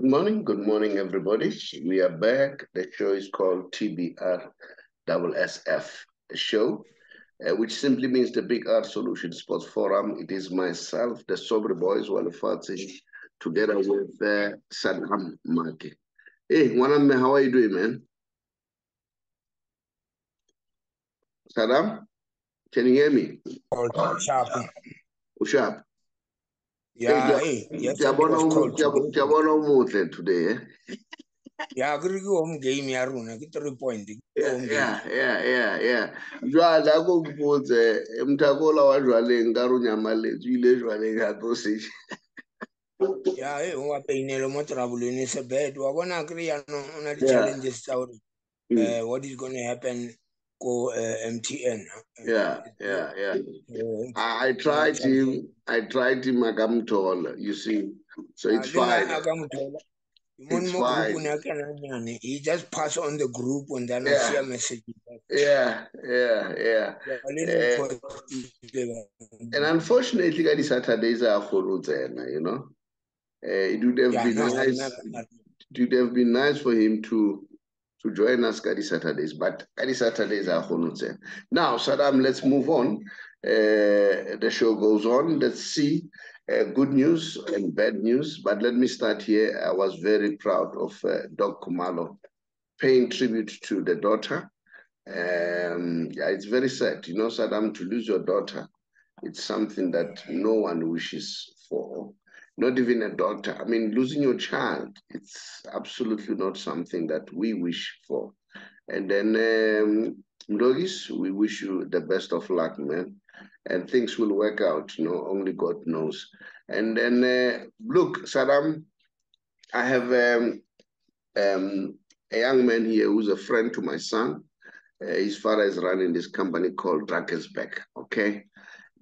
Good morning, everybody. We are back. The show is called TBR SSF Show, which simply means the Big R Solutions Sports Forum. It is myself, the Saubrey Boyz Walefatshe, together with Saddam Maake. Hey, Waname, how are you doing, man? Saddam, can you hear me? Sharp. Sharp. Yeah, yes, it was called today, eh? Yeah, agree home game, Yaruna, get 3 point. Yeah. Jwale akukubutse emthakola wa jwaleng ka ro nyamaletse ile jwaleng ha tlo se. Yeah, wa peinelo mo traveleng is a bad. Wa bona agree on the challenges out. What is going to happen go MTN. Yeah. I tried him akamthola, you see. So it's fine. It's fine. He just pass on the group and then I see a message. Yeah. And unfortunately, the Saturdays are Khuludzena, you know. It would have been nice. It would have been nice for him to join us Kadi Saturdays, but Kadi Saturdays are Khuludzena. Now, Saddam, let's move on. The show goes on. Let's see good news and bad news. But let me start here. I was very proud of Doc Kumalo paying tribute to the daughter. Yeah, it's very sad, you know, Saddam, to lose your daughter. It's something that no one wishes for, not even a daughter. I mean, losing your child, it's absolutely not something that we wish for. And then, Mdogis, we wish you the best of luck, man. And things will work out, you know, only God knows. And then, look, Saddam, I have a young man here who's a friend to my son. His father is running this company called Drakensberg, okay?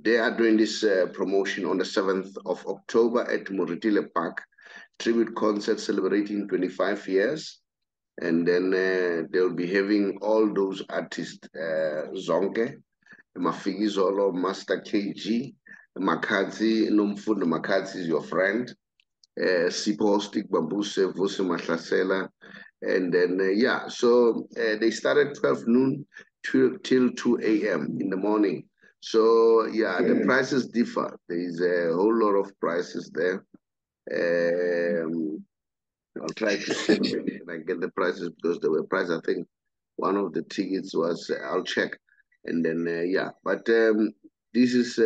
They are doing this promotion on the 7th of October at Moritile Park, tribute concert celebrating 25 years. And then they'll be having all those artists, Zonke, Mafigizolo, Master KG, Makadzi, Nomfundo Makadzi is your friend, Sipo Stick Bambuse, Vusi Mahlasela. And then, yeah, so they started 12 noon till 2 a.m. in the morning. So, yeah, the prices differ. There is a whole lot of prices there. I'll try to see if I get the prices because they were priced. I think one of the tickets was, I'll check. And then, yeah, but this is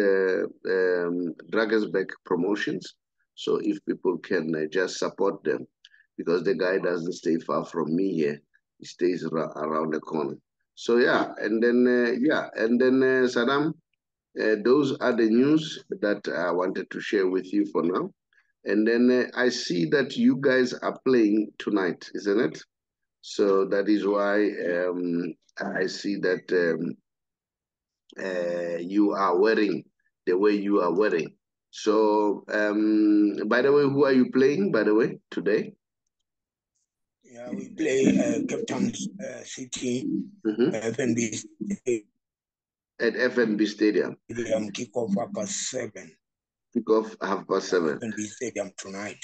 Drakensberg Promotions. So if people can just support them, because the guy doesn't stay far from me here. He stays around the corner. So yeah, and then Saddam, those are the news that I wanted to share with you for now. And then I see that you guys are playing tonight, isn't it? So that is why I see that you are wearing the way you are wearing. So, by the way, who are you playing, by the way, today? Yeah, we play Captain City, FNB at FNB Stadium. Kickoff 7:30. Kickoff 7:30. FNB Stadium tonight.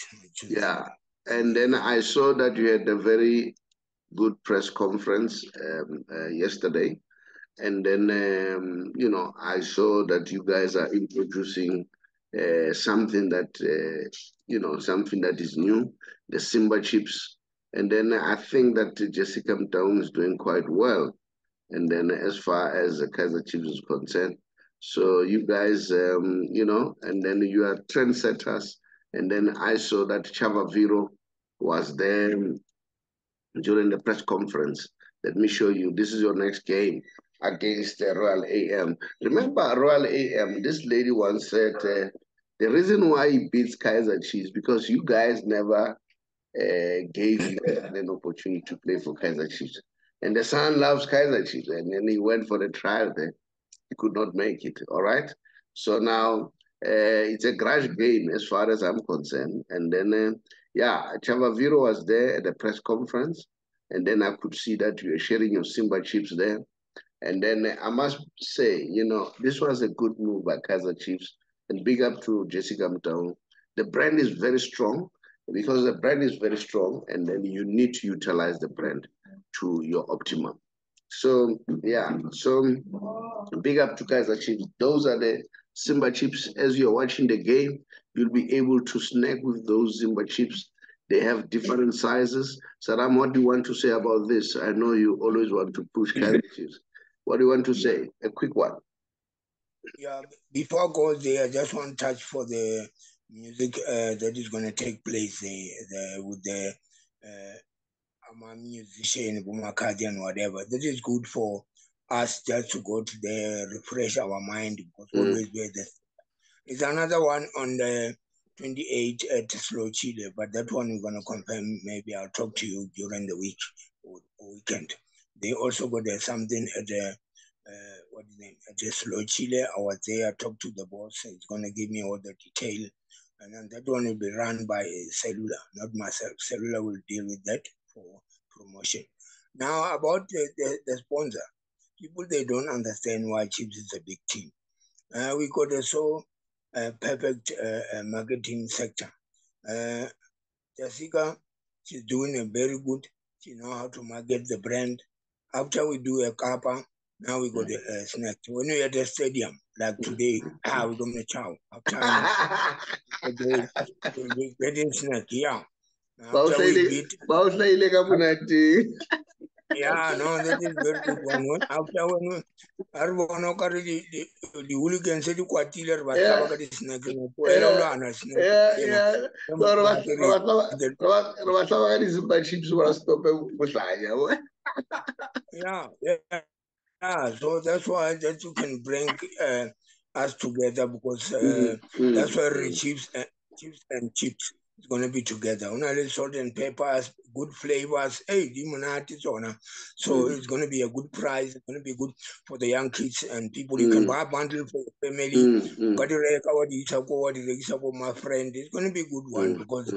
Yeah, and then I saw that you had a very good press conference yesterday, and then you know, I saw that you guys are introducing something that you know, something that is new, the Simba chips. And then I think that Jessica Mtaung is doing quite well. And then as far as the Kaizer Chiefs is concerned, so you guys, you know, and then you are trendsetters. And then I saw that Chava Viro was there during the press conference. Let me show you. This is your next game against the Royal AM. Remember Royal AM, this lady once said the reason why he beats Kaizer Chiefs because you guys never gave him an opportunity to play for Kaizer Chiefs. And the son loves Kaizer Chiefs, and then he went for the trial there. He could not make it, all right? So now it's a grudge game as far as I'm concerned. And then, yeah, Chavaviro was there at the press conference, and then I could see that you were sharing your Simba chips there. And then I must say, you know, this was a good move by Kaizer Chiefs, and big up to Jessica Mtaung. The brand is very strong. because the brand is very strong, and then you need to utilize the brand to your optimum. So yeah, so big up to Kaizer Chiefs. Those are the Simba chips. As you're watching the game, you'll be able to snack with those Simba chips. They have different sizes. Saddam, what do you want to say about this? I know you always want to push Kaizer Chiefs. What do you want to say? A quick one. Yeah, before I go there, I just want to touch for the music that is going to take place with the musician, Bumakadi and whatever. That is good for us just to go to there, refresh our mind, because always we're this. It's another one on the 28th at Slow Chile, but that one we're going to confirm. Maybe I'll talk to you during the week or weekend. They also got something at the what is the name? At the Slow Chile. I was there, I talked to the boss. He's going to give me all the detail. And then that one will be run by Cellular, not myself. Cellular will deal with that for promotion. Now, about the sponsor. People, they don't understand why Chiefs is a big team. We got a so perfect marketing sector. Jessica, she's doing a very good. She know how to market the brand. After we do a kappa, now we got a snack. When we at the stadium, like today, we're going to chow. After we getting snack, yeah. After we beat, yeah, no, that is very good one. After when Arbono carry the hooligans said you quatiller but Tabaka snack and snack, you know. Yeah, yeah. So that's why that you can bring us together, because that's why chips and chips is gonna be together. Only salt and peppers, good flavors. Hey, limonade is on. So it's gonna be a good price. It's gonna be good for the young kids and people. You can buy a bundle for your family. My friend, it's gonna be a good one, because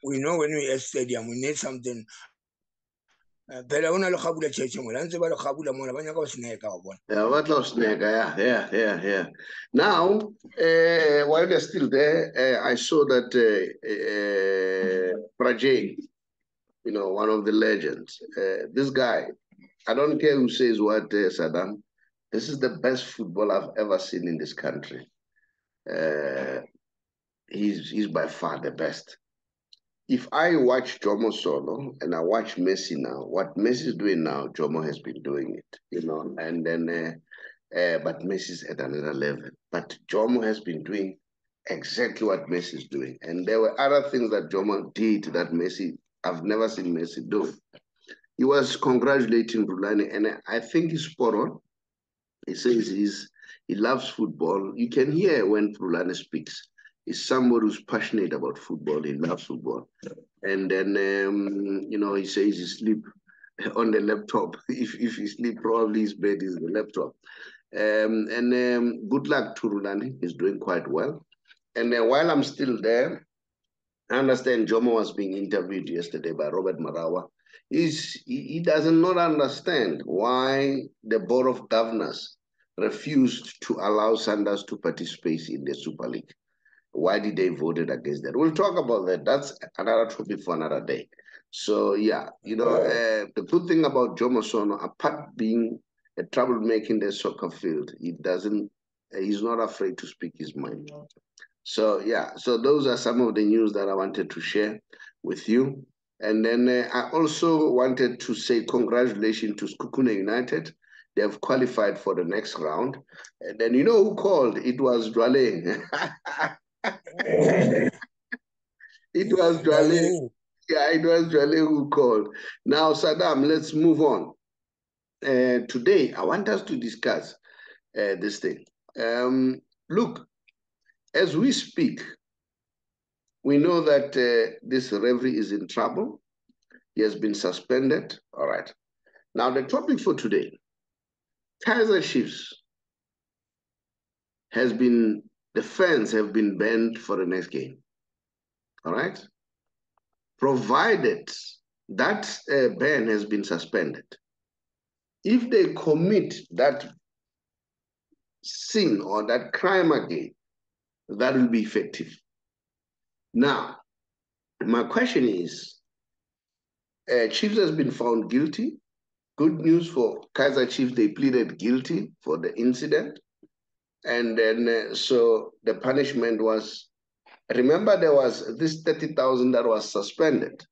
we know when we at stadium we need something. Yeah, what lost snake? Yeah. Now, while they're still there, I saw that Prajay, one of the legends, this guy, I don't care who says what, Saddam, this is the best football I've ever seen in this country. He's by far the best. If I watch Jomo Solo and I watch Messi now, what Messi is doing now, Jomo has been doing it, and then, but Messi's at another level. But Jomo has been doing exactly what Messi is doing. And there were other things that Jomo did that I've never seen Messi do. He was congratulating Rulani, and I think he's spot on. He says he loves football. You can hear when Rulani speaks. He's somebody who's passionate about football. He loves football. And then, he says he sleep on the laptop. If he sleep, probably his bed is the laptop. Good luck to Rulani. He's doing quite well. And while I'm still there, I understand Jomo was being interviewed yesterday by Robert Marawa. He does not understand why the Board of Governors refused to allow Sanders to participate in the Super League. Why did they vote against that? We'll talk about that. That's another topic for another day. So yeah, the good thing about Jomo Sono, apart being a troublemaker in the soccer field, he's not afraid to speak his mind. So yeah, so those are some of the news that I wanted to share with you. And then I also wanted to say congratulations to Skukune United. They have qualified for the next round. And then you know who called? It was Dwale. It was Dwale. Yeah, it was Dwale who called. Now, Saddam, let's move on. Today, I want us to discuss this thing. Look, as we speak, we know that this referee is in trouble. He has been suspended. All right. Now, the topic for today, Kaizer Chiefs the fans have been banned for the next game. All right. Provided that ban has been suspended. If they commit that sin or that crime again, that will be effective. Now, My question is, Chiefs has been found guilty. Good news for Kaizer Chiefs, they pleaded guilty for the incident. And then, so the punishment was, remember there was this 30,000 that was suspended.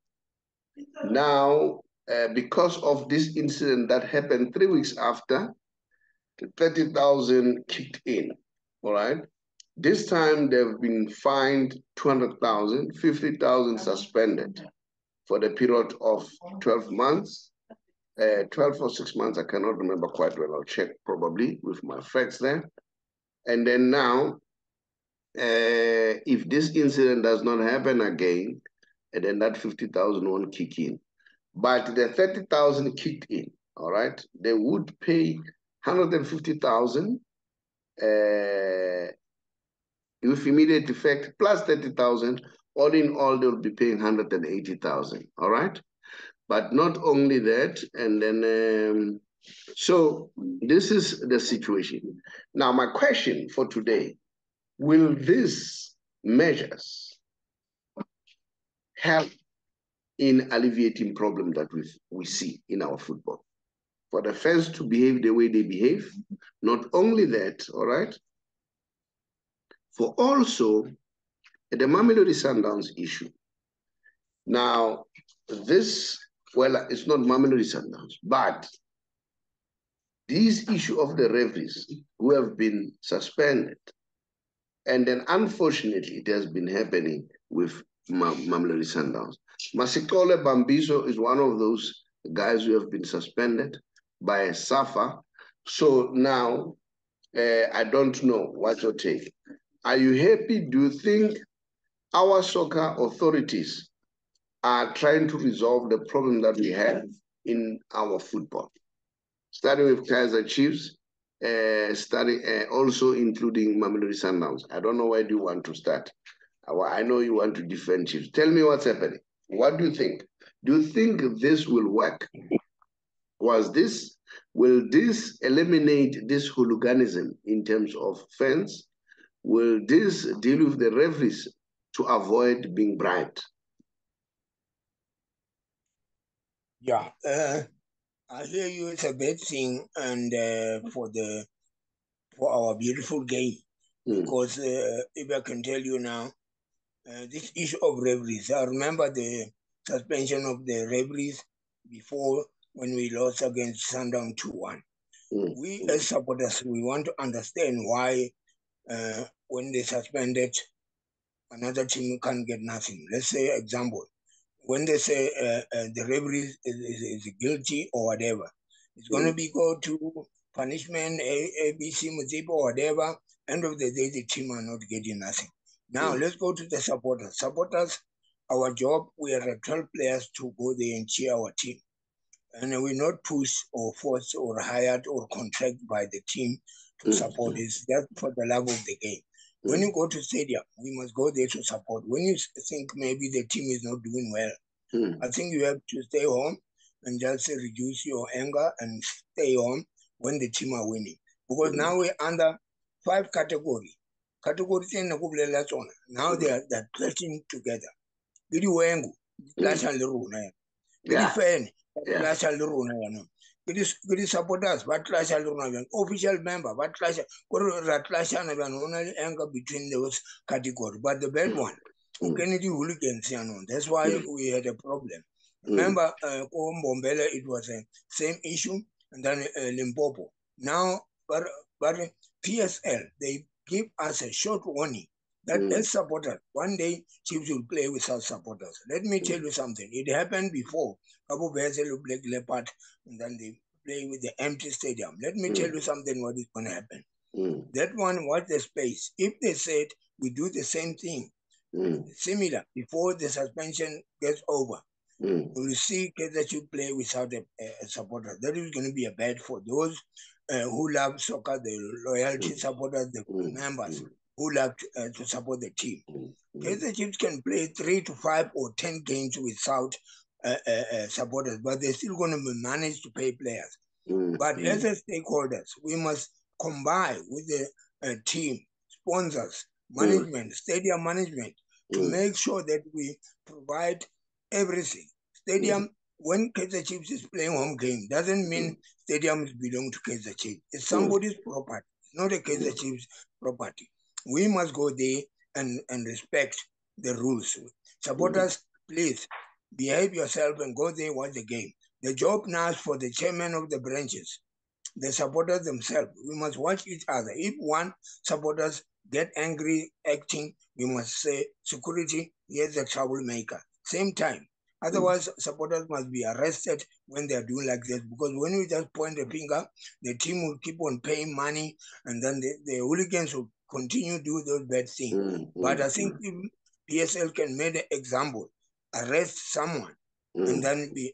Now, because of this incident that happened 3 weeks after, the 30,000 kicked in, all right? This time they've been fined 200,000, 50,000 suspended for the period of 12 months, 12 or 6 months, I cannot remember quite well. I'll check probably with my facts there. And then now, if this incident does not happen again, and then that 50,000 won't kick in. But the 30,000 kicked in, all right? They would pay 150,000 with immediate effect plus 30,000. All in all, they'll be paying 180,000, all right? But not only that, and then, so this is the situation. Now, my question for today, will these measures help in alleviating problems that we see in our football? For the fans to behave the way they behave, not only that, all right, for also the Mamelodi Sundowns issue. Now, this, well, it's not Mamelodi Sundowns, but this issue of the referees who have been suspended, and then unfortunately it has been happening with Mamelodi Sundowns. Masikole Bambiso is one of those guys who have been suspended by Safa. So now, I don't know what's your take. Are you happy? Do you think our soccer authorities are trying to resolve the problem that we have in our football? Starting with Kaizer Chiefs, also including Mamelodi Sundowns. I don't know where do you want to start. I know you want to defend Chiefs. Tell me what's happening. What do you think? Do you think this will work? Will this eliminate this hooliganism in terms of fans? Will this deal with the referees to avoid being bribed? Yeah, I hear you. It's a bad thing, and for our beautiful game, because if I can tell you now, this issue of referees. I remember the suspension of the referees before when we lost against Sundown 2-1. We as supporters, we want to understand why when they suspended, another team can't get nothing. Let's say, example, when they say the referee is guilty or whatever, it's going to be go to punishment, ABC, Muzipo, or whatever. End of the day, the team are not getting nothing. Now, let's go to the supporters. Supporters, our job, we are 12 players to go there and cheer our team. And we're not pushed or forced or hired or contracted by the team to support. It's just for the love of the game. When you go to stadium, we must go there to support. When you think maybe the team is not doing well, I think you have to stay home and just reduce your anger and stay home when the team are winning. Because now we're under 5 categories. Category 10, now they're clashing together. Gidi wengu, clash and runa. Gidi fan, clash and runa. Gidi supporters, but clash and runa. Official member, but clash and only anger between those categories. But the bad one, Kennedy hooligans, that's why we had a problem. Remember, Mbombela, it was the same issue, and then Limpopo. Now, but PSL, they give us a short warning that as supporters, one day Chiefs will play without supporters. Let me tell you something. It happened before. Cabo Verde, Black Leopard, and then they play with the empty stadium. Let me tell you something what is going to happen. That one was the space. If they said we do the same thing, similar, before the suspension gets over, we will see that you play without a supporter. That is going to be a bad for those who love soccer, the loyalty supporters, the members who love to support the team. Kaizer Chiefs can play 3 to 5 or 10 games without supporters, but they're still going to manage to pay players. But as a stakeholders, we must combine with the team, sponsors, management, stadium management, to make sure that we provide everything. Stadium, when Kaizer Chiefs is playing home game, doesn't mean stadiums belong to Kaizer Chiefs. It's somebody's property. It's not a Kaizer Chiefs property. We must go there and respect the rules. Supporters, please behave yourself and go there, watch the game. The job now is for the chairman of the branches, the supporters themselves. We must watch each other. If one supporters get angry acting, we must say, security, here's a troublemaker. Same time. Otherwise, supporters must be arrested when they are doing like this, because when we just point the finger, the team will keep on paying money, and then the hooligans will continue to do those bad things. But I think if PSL can make an example, arrest someone, and then be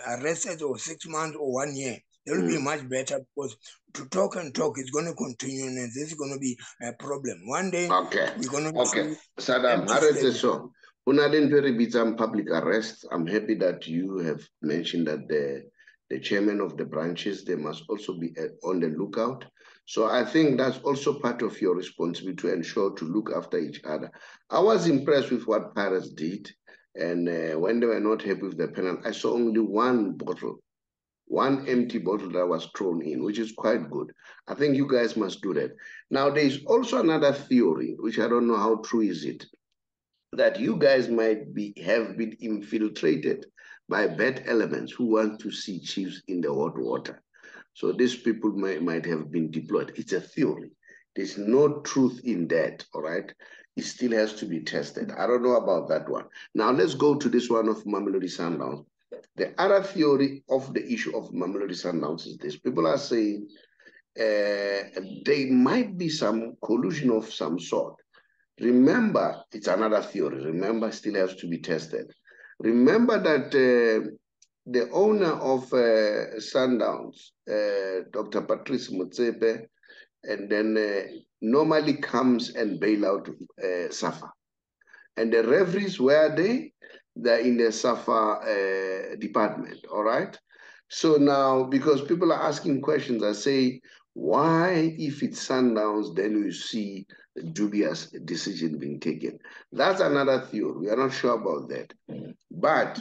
arrested for 6 months or 1 year, it will be much better, because to talk and talk is going to continue, and this is going to be a problem. One day, we're going to see Saddam, so public arrest. I'm happy that you have mentioned that the chairman of the branches, they must also be on the lookout. So I think that's also part of your responsibility to ensure to look after each other. I was impressed with what Pirates did, and when they were not happy with the penalty, I saw only one empty bottle that was thrown in, which is quite good. I think you guys must do that. Now, there's also another theory, which I don't know how true is it, that you guys might have been infiltrated by bad elements who want to see Chiefs in the hot water. So these people might have been deployed. It's a theory. There's no truth in that, all right? It still has to be tested. I don't know about that one. Now, let's go to this one of Mamelodi Sundowns. The other theory of the issue of Mamelodi Sundowns is this. People are saying there might be some collusion of some sort. Remember, it's another theory. Remember, still has to be tested. Remember that the owner of Sundowns, Dr. Patrice Motsepe, and then normally comes and bail out Safa. And the referees were they're in the Safa department, all right? So now, because people are asking questions, I say, why, if it's Sundowns, then you see a dubious decision being taken? That's another theory. We are not sure about that. But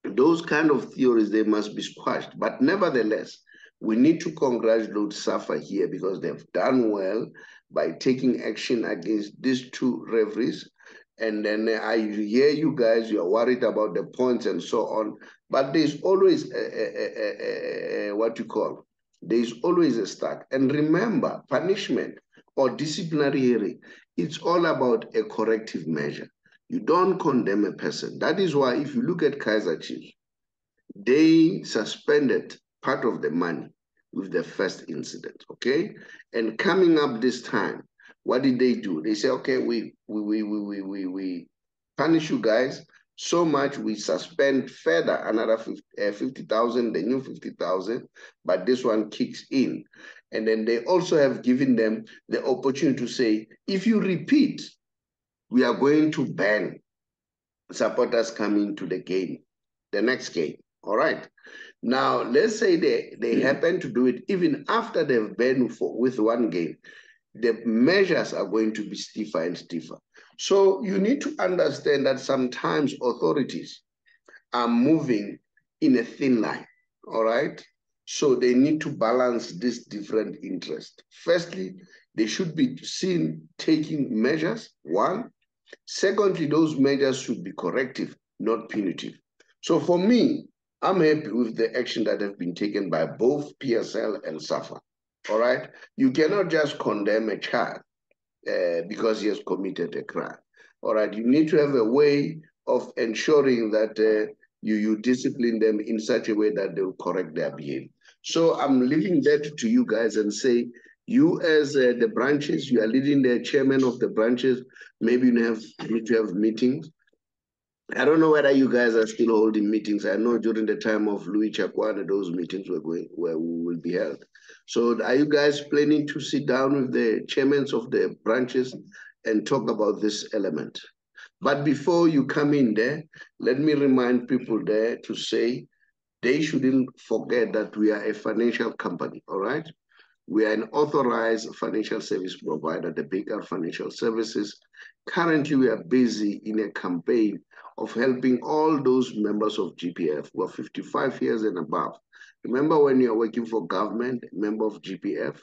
those kind of theories, they must be squashed. But nevertheless, we need to congratulate Safa here, because they've done well by taking action against these two referees. And then I hear you guys, you're worried about the points and so on. But there's always there's always a start. And remember, punishment or disciplinary hearing, it's all about a corrective measure. You don't condemn a person. That is why if you look at Kaizer Chiefs, they suspended part of the money with the first incident, okay? And coming up this time, what did they do? They say, okay, we punish you guys so much, we suspend further another 50,000, the new 50,000, but this one kicks in. And then they also have given them the opportunity to say, if you repeat, we are going to ban supporters coming to the game, the next game, all right? Now, let's say they happen to do it even after they've banned with one game. The measures are going to be stiffer and stiffer. So you need to understand that sometimes authorities are moving in a thin line, all right? So they need to balance these different interests. Firstly, they should be seen taking measures, one. Secondly, those measures should be corrective, not punitive. So for me, I'm happy with the action that have been taken by both PSL and Safa. All right? You cannot just condemn a child because he has committed a crime. All right? You need to have a way of ensuring that you discipline them in such a way that they will correct their behavior. So I'm leaving that to you guys and say, you as the branches, you are leading the chairman of the branches, maybe you need to have meetings. I don't know whether you guys are still holding meetings. I know during the time of Louis Chakwana, those meetings where we will be held. So are you guys planning to sit down with the chairmen of the branches and talk about this element? But before you come in there, let me remind people there to say they shouldn't forget that we are a financial company, all right? We are an authorized financial service provider, the Baker Financial Services. Currently, we are busy in a campaign of helping all those members of GPF who are 55 years and above. Remember, when you're working for government, member of GPF,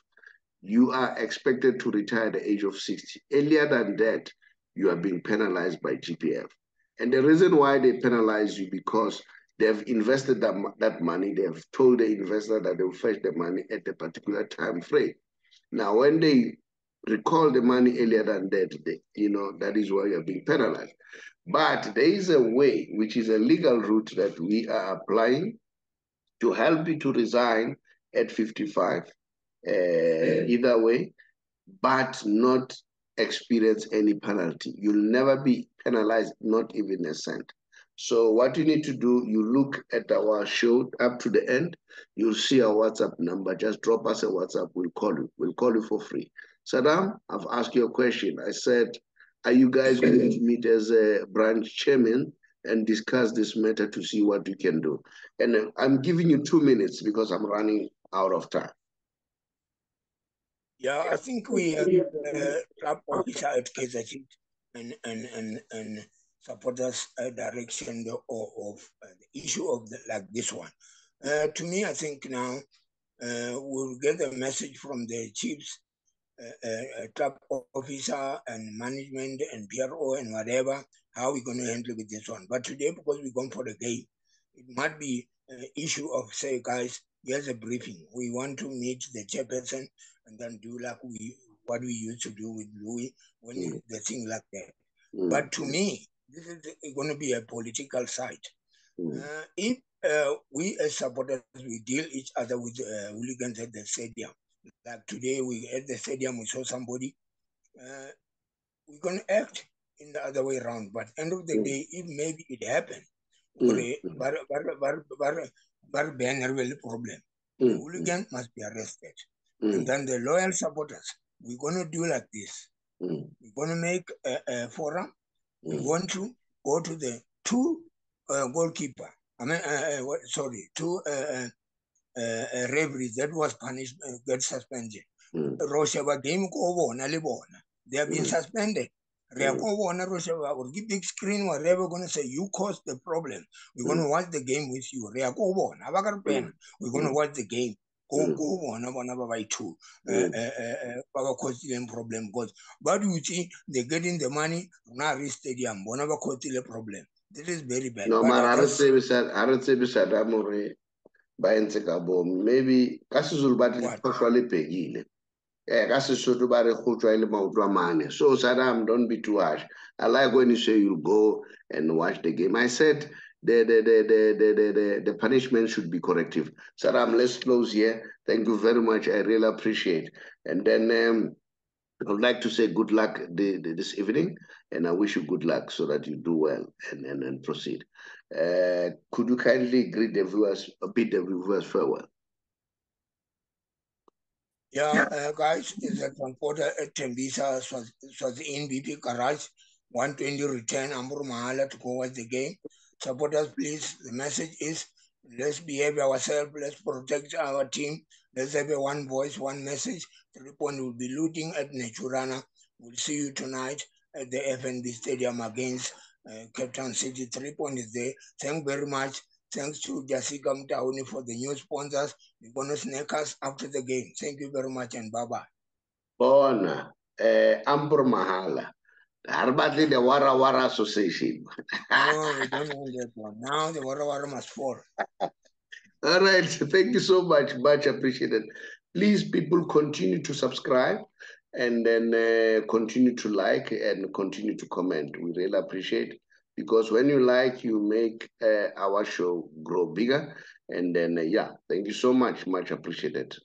you are expected to retire at the age of 60. Earlier than that, you are being penalized by GPF. And the reason why they penalize you because they have invested that money. They have told the investor that they will fetch the money at a particular time frame. Now, when they recall the money earlier than that, that is why you're being penalized. But there is a way, which is a legal route that we are applying to help you to resign at 55, either way, but not experience any penalty. You'll never be penalized, not even a cent. So what you need to do, you look at our show up to the end, you'll see our WhatsApp number. Just drop us a WhatsApp, we'll call you. We'll call you for free. Saddam, I've asked you a question. I said, are you guys going to meet as a branch chairman and discuss this matter to see what you can do? And I'm giving you 2 minutes because I'm running out of time. Yeah, I think we have a club officer at Kaizer Chiefs and supporters direction of the issue of like this one. To me, I think now we'll get a message from the Chiefs, club officer and management and PRO and whatever, how we're going to handle with this one. But today, because we're going for the game, it might be an issue of, say, guys, here's a briefing. We want to meet the chairperson and then do like what we used to do with Louis when the thing like that. But to me, this is going to be a political side. If we as supporters, we deal each other with hooligans at the stadium. Like today, we at the stadium, we saw somebody. We're going to act in the other way around. But end of the day, if maybe it happened, bar banner will problem. The hooligan must be arrested. And then the loyal supporters, we're going to do like this. We're going to make a forum. We want to go to the two goalkeeper. Two referees that was punished, get suspended. Rosheva game over, they have been suspended. Or give big screen, whatever, we're going to say, you caused the problem. We're going to watch the game with you. We're going to watch the game. Go on by two. Problem goes. But you see, they're getting the money, now stadium, whenever cause the problem. This is very bad. No, but I don't say Saddam Maake by maybe Kasuzul Battle actually pegile. So Saddam, don't be too harsh. I like when you say you go and watch the game. I said the punishment should be corrective. Saddam, let's close here. Thank you very much. I really appreciate. And then I would like to say good luck this evening, and I wish you good luck so that you do well and proceed. Could you kindly greet the viewers, bid the viewers farewell? Yeah, guys, it's a transporter at Tembisa, was in BP Garage, 120 return, Ambur Mahala to go watch the game. Supporters, please, the message is, let's behave ourselves, let's protect our team, let's have a one voice, one message. 3 Point will be looting at Naturana. We'll see you tonight at the FNB Stadium against Cape Town City. 3 Point is there. Thank you very much. Thanks to Jessica Mtauni for the new sponsors. We're going to snake us after the game. Thank you very much and bye-bye. Bona, Ambur Mahala. Harbatli the Wara Wara Association. No, we don't want that one. Now the Wara Wara must fall. All right. Thank you so much. Much appreciated. Please, people, continue to subscribe and then continue to like and continue to comment. We really appreciate it. Because when you like, you make our show grow bigger. And then, yeah, thank you so much. Much appreciated.